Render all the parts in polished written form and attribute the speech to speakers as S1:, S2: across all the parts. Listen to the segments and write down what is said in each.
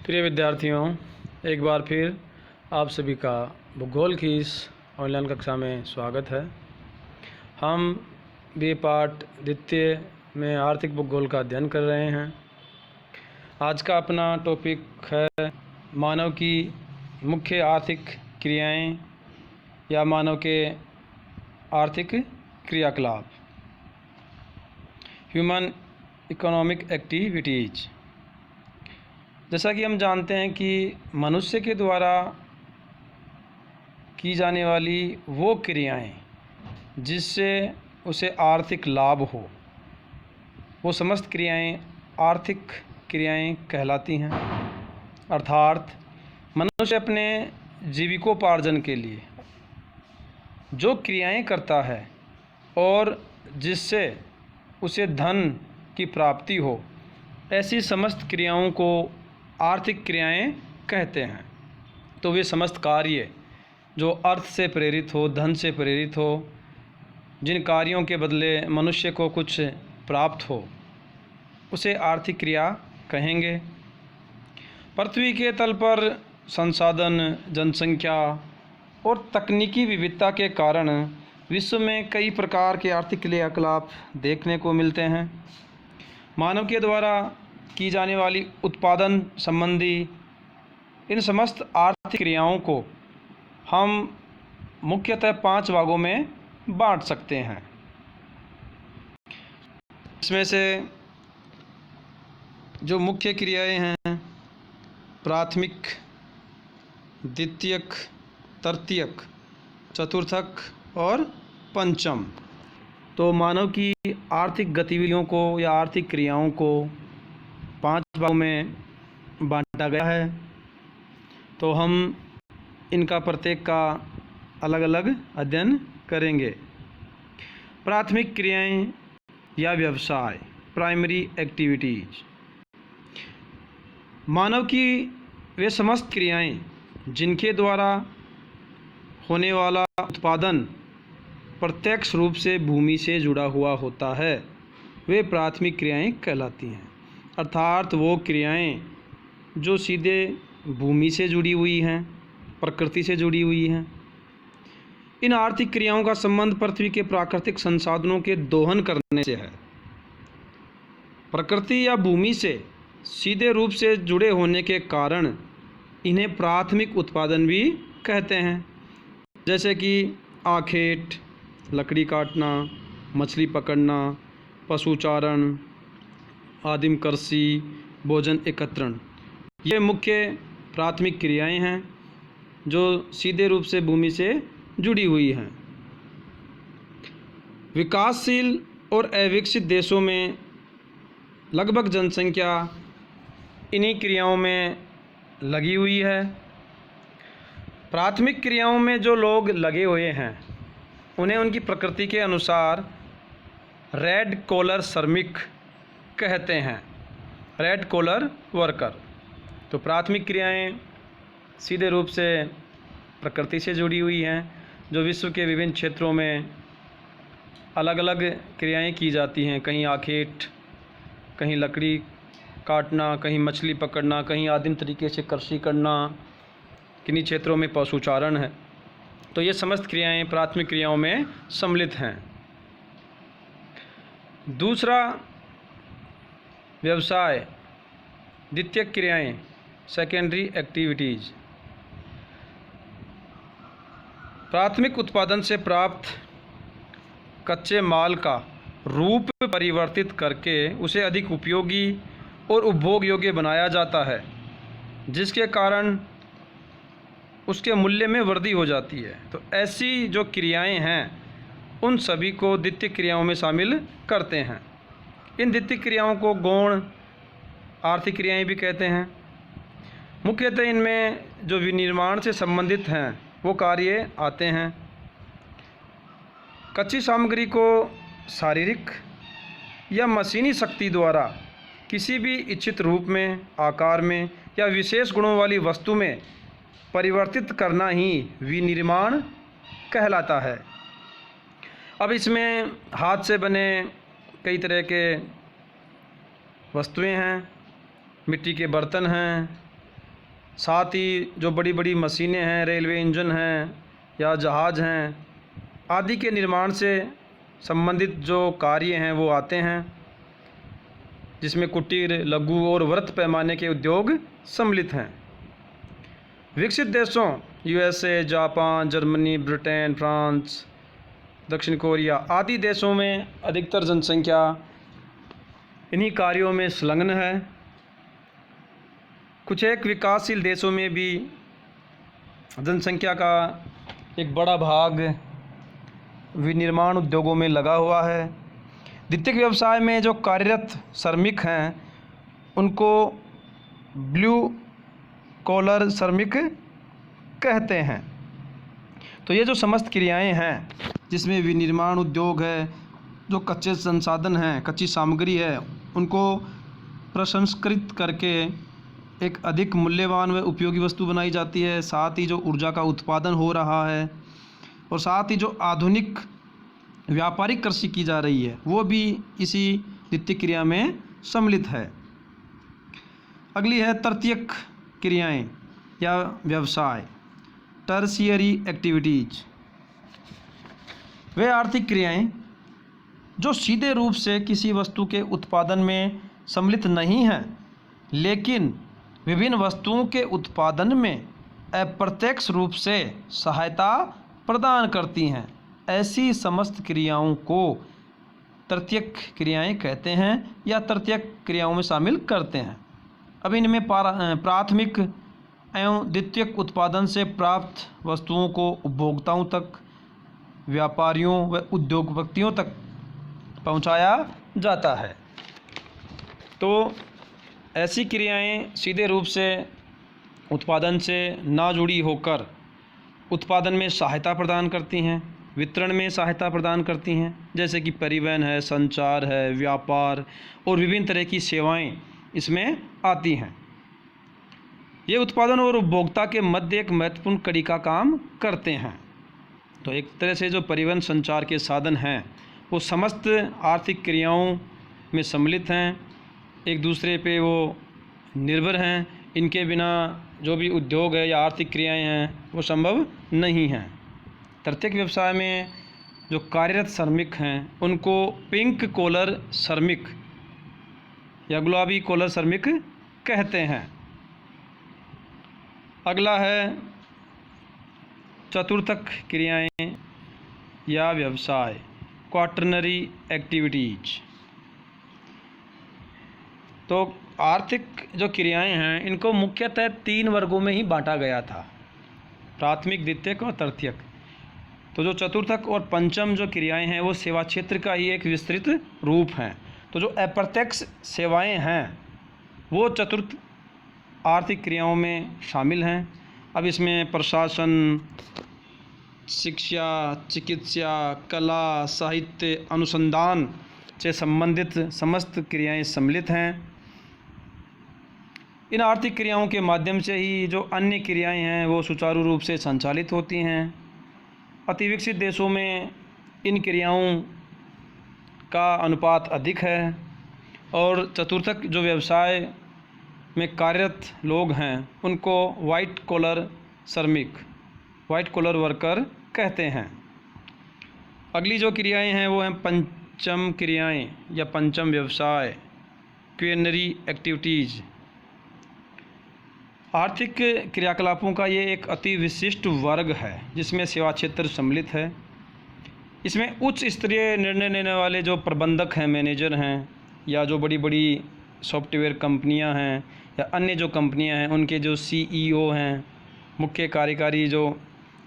S1: प्रिय विद्यार्थियों, एक बार फिर आप सभी का भूगोल की इस ऑनलाइन कक्षा में स्वागत है। हम बी पाठ द्वितीय में आर्थिक भूगोल का अध्ययन कर रहे हैं। आज का अपना टॉपिक है मानव की मुख्य आर्थिक क्रियाएं या मानव के आर्थिक क्रियाकलाप, ह्यूमन इकोनॉमिक एक्टिविटीज़। जैसा कि हम जानते हैं कि मनुष्य के द्वारा की जाने वाली वो क्रियाएं जिससे उसे आर्थिक लाभ हो, वो समस्त क्रियाएं आर्थिक क्रियाएं कहलाती हैं। अर्थात मनुष्य अपने जीविकोपार्जन के लिए जो क्रियाएं करता है और जिससे उसे धन की प्राप्ति हो, ऐसी समस्त क्रियाओं को आर्थिक क्रियाएं कहते हैं। तो वे समस्त कार्य जो अर्थ से प्रेरित हो, धन से प्रेरित हो, जिन कार्यों के बदले मनुष्य को कुछ प्राप्त हो, उसे आर्थिक क्रिया कहेंगे। पृथ्वी के तल पर संसाधन, जनसंख्या और तकनीकी विविधता के कारण विश्व में कई प्रकार के आर्थिक क्रियाकलाप देखने को मिलते हैं। मानव के द्वारा की जाने वाली उत्पादन संबंधी इन समस्त आर्थिक क्रियाओं को हम मुख्यतः 5 भागों में बांट सकते हैं। इसमें से जो मुख्य क्रियाएं हैं, प्राथमिक, द्वितीयक, तृतीयक, चतुर्थक और पंचम। तो मानव की आर्थिक गतिविधियों को या आर्थिक क्रियाओं को 5 भागों में बांटा गया है। तो हम इनका प्रत्येक का अलग अलग अध्ययन करेंगे। प्राथमिक क्रियाएं या व्यवसाय, प्राइमरी एक्टिविटीज़। मानव की वे समस्त क्रियाएं जिनके द्वारा होने वाला उत्पादन प्रत्यक्ष रूप से भूमि से जुड़ा हुआ होता है, वे प्राथमिक क्रियाएं कहलाती हैं। अर्थात वो क्रियाएं जो सीधे भूमि से जुड़ी हुई हैं, प्रकृति से जुड़ी हुई हैं। इन आर्थिक क्रियाओं का संबंध पृथ्वी के प्राकृतिक संसाधनों के दोहन करने से है। प्रकृति या भूमि से सीधे रूप से जुड़े होने के कारण इन्हें प्राथमिक उत्पादन भी कहते हैं। जैसे कि आखेट, लकड़ी काटना, मछली पकड़ना, पशुचारण, आदिम कृषि, भोजन एकत्रण, ये मुख्य प्राथमिक क्रियाएं हैं जो सीधे रूप से भूमि से जुड़ी हुई हैं। विकासशील और अविकसित देशों में लगभग जनसंख्या इन्हीं क्रियाओं में लगी हुई है। प्राथमिक क्रियाओं में जो लोग लगे हुए हैं उन्हें उनकी प्रकृति के अनुसार रेड कॉलर श्रमिक कहते हैं, रेड कॉलर वर्कर। तो प्राथमिक क्रियाएं सीधे रूप से प्रकृति से जुड़ी हुई हैं, जो विश्व के विभिन्न क्षेत्रों में अलग अलग क्रियाएं की जाती हैं। कहीं आखेट, कहीं लकड़ी काटना, कहीं मछली पकड़ना, कहीं आदिम तरीके से कृषि करना, किन्हीं क्षेत्रों में पशुचारण है। तो ये समस्त क्रियाएं प्राथमिक क्रियाओं में सम्मिलित हैं। दूसरा, व्यवसाय, द्वितीयक क्रियाएं, सेकेंडरी एक्टिविटीज़। प्राथमिक उत्पादन से प्राप्त कच्चे माल का रूप परिवर्तित करके उसे अधिक उपयोगी और उपभोग योग्य बनाया जाता है, जिसके कारण उसके मूल्य में वृद्धि हो जाती है। तो ऐसी जो क्रियाएं हैं उन सभी को द्वितीयक क्रियाओं में शामिल करते हैं। इन द्वितीयक क्रियाओं को गौण आर्थिक क्रियाएं भी कहते हैं। मुख्यतः इनमें जो विनिर्माण से संबंधित हैं वो कार्य आते हैं। कच्ची सामग्री को शारीरिक या मशीनी शक्ति द्वारा किसी भी इच्छित रूप में, आकार में या विशेष गुणों वाली वस्तु में परिवर्तित करना ही विनिर्माण कहलाता है। अब इसमें हाथ से बने कई तरह के वस्तुएं हैं, मिट्टी के बर्तन हैं, साथ ही जो बड़ी बड़ी मशीनें हैं, रेलवे इंजन हैं या जहाज़ हैं आदि के निर्माण से संबंधित जो कार्य हैं वो आते हैं, जिसमें कुटीर, लघु और वृहत पैमाने के उद्योग सम्मिलित हैं। विकसित देशों USA, Japan, Germany, Britain, France, दक्षिण कोरिया आदि देशों में अधिकतर जनसंख्या इन्हीं कार्यों में संलग्न है। कुछ एक विकासशील देशों में भी जनसंख्या का एक बड़ा भाग विनिर्माण उद्योगों में लगा हुआ है। द्वितीयक व्यवसाय में जो कार्यरत श्रमिक हैं उनको ब्लू कॉलर श्रमिक कहते हैं। तो ये जो समस्त क्रियाएं हैं जिसमें विनिर्माण उद्योग है, जो कच्चे संसाधन हैं, कच्ची सामग्री है, उनको प्रसंस्कृत करके एक अधिक मूल्यवान व उपयोगी वस्तु बनाई जाती है। साथ ही जो ऊर्जा का उत्पादन हो रहा है और साथ ही जो आधुनिक व्यापारिक कृषि की जा रही है वो भी इसी द्वितीयक क्रिया में सम्मिलित है। अगली है तृतीयक क्रियाएं या व्यवसाय, टर्शियरी एक्टिविटीज। वे आर्थिक क्रियाएं जो सीधे रूप से किसी वस्तु के उत्पादन में सम्मिलित नहीं हैं, लेकिन विभिन्न वस्तुओं के उत्पादन में अप्रत्यक्ष रूप से सहायता प्रदान करती हैं। ऐसी समस्त क्रियाओं को तृतीयक क्रियाएं कहते हैं या तृतीयक क्रियाओं में शामिल करते हैं। अब इनमें प्राथमिक एवं द्वितीयक उत्पादन से प्राप्त वस्तुओं को उपभोक्ताओं तक, व्यापारियों व उद्योगपतियों तक पहुंचाया जाता है। तो ऐसी क्रियाएं सीधे रूप से उत्पादन से ना जुड़ी होकर उत्पादन में सहायता प्रदान करती हैं, वितरण में सहायता प्रदान करती हैं, जैसे कि परिवहन है, संचार है, व्यापार और विभिन्न तरह की सेवाएं इसमें आती हैं। ये उत्पादन और उपभोक्ता के मध्य एक महत्वपूर्ण कड़ी का काम करते हैं। तो एक तरह से जो परिवहन संचार के साधन हैं वो समस्त आर्थिक क्रियाओं में सम्मिलित हैं, एक दूसरे पे वो निर्भर हैं। इनके बिना जो भी उद्योग है या आर्थिक क्रियाएं हैं वो संभव नहीं हैं। तृतीयक व्यवसाय में जो कार्यरत श्रमिक हैं उनको पिंक कॉलर श्रमिक या गुलाबी कॉलर श्रमिक कहते हैं। अगला है चतुर्थक क्रियाएं या व्यवसाय, क्वाटरनरी एक्टिविटीज। तो आर्थिक जो क्रियाएं हैं इनको मुख्यतः 3 वर्गों में ही बांटा गया था, प्राथमिक, द्वितीयक और तृतीयक। तो जो चतुर्थक और पंचम जो क्रियाएं हैं वो सेवा क्षेत्र का ही एक विस्तृत रूप हैं। तो जो अप्रत्यक्ष सेवाएं हैं वो चतुर्थ आर्थिक क्रियाओं में शामिल हैं। अब इसमें प्रशासन, शिक्षा, चिकित्सा, कला, साहित्य, अनुसंधान से संबंधित समस्त क्रियाएं सम्मिलित हैं। इन आर्थिक क्रियाओं के माध्यम से ही जो अन्य क्रियाएं हैं वो सुचारू रूप से संचालित होती हैं। अति विकसित देशों में इन क्रियाओं का अनुपात अधिक है और चतुर्थक जो व्यवसाय में कार्यरत लोग हैं उनको वाइट कॉलर श्रमिक, वाइट कॉलर वर्कर कहते हैं। अगली जो क्रियाएं हैं वो हैं पंचम क्रियाएं या पंचम व्यवसाय, क्वेनरी एक्टिविटीज़। आर्थिक क्रियाकलापों का ये एक अति विशिष्ट वर्ग है जिसमें सेवा क्षेत्र सम्मिलित है। इसमें उच्च स्तरीय निर्णय लेने वाले जो प्रबंधक हैं, मैनेजर हैं, या जो बड़ी बड़ी सॉफ्टवेयर कंपनियां हैं या अन्य जो कंपनियां हैं उनके जो सीईओ हैं, मुख्य कार्यकारी जो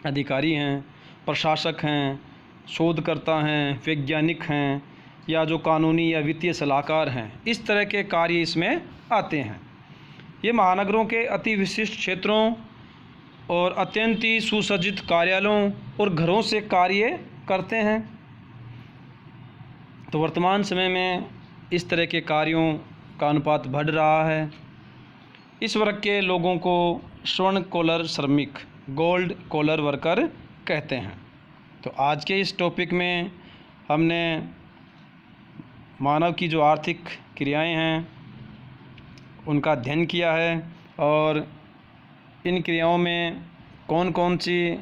S1: अधिकारी हैं, प्रशासक हैं, शोधकर्ता हैं, वैज्ञानिक हैं, या जो कानूनी या वित्तीय सलाहकार हैं, इस तरह के कार्य इसमें आते हैं। ये महानगरों के अति विशिष्ट क्षेत्रों और अत्यंत ही सुसज्जित कार्यालयों और घरों से कार्य करते हैं। तो वर्तमान समय में इस तरह के कार्यों का अनुपात बढ़ रहा है। इस वर्ग के लोगों को स्वर्ण कॉलर श्रमिक, गोल्ड कॉलर वर्कर कहते हैं। तो आज के इस टॉपिक में हमने मानव की जो आर्थिक क्रियाएं हैं उनका अध्ययन किया है और इन क्रियाओं में कौन कौन सी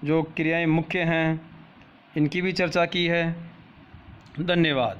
S1: जो क्रियाएं मुख्य हैं इनकी भी चर्चा की है। धन्यवाद।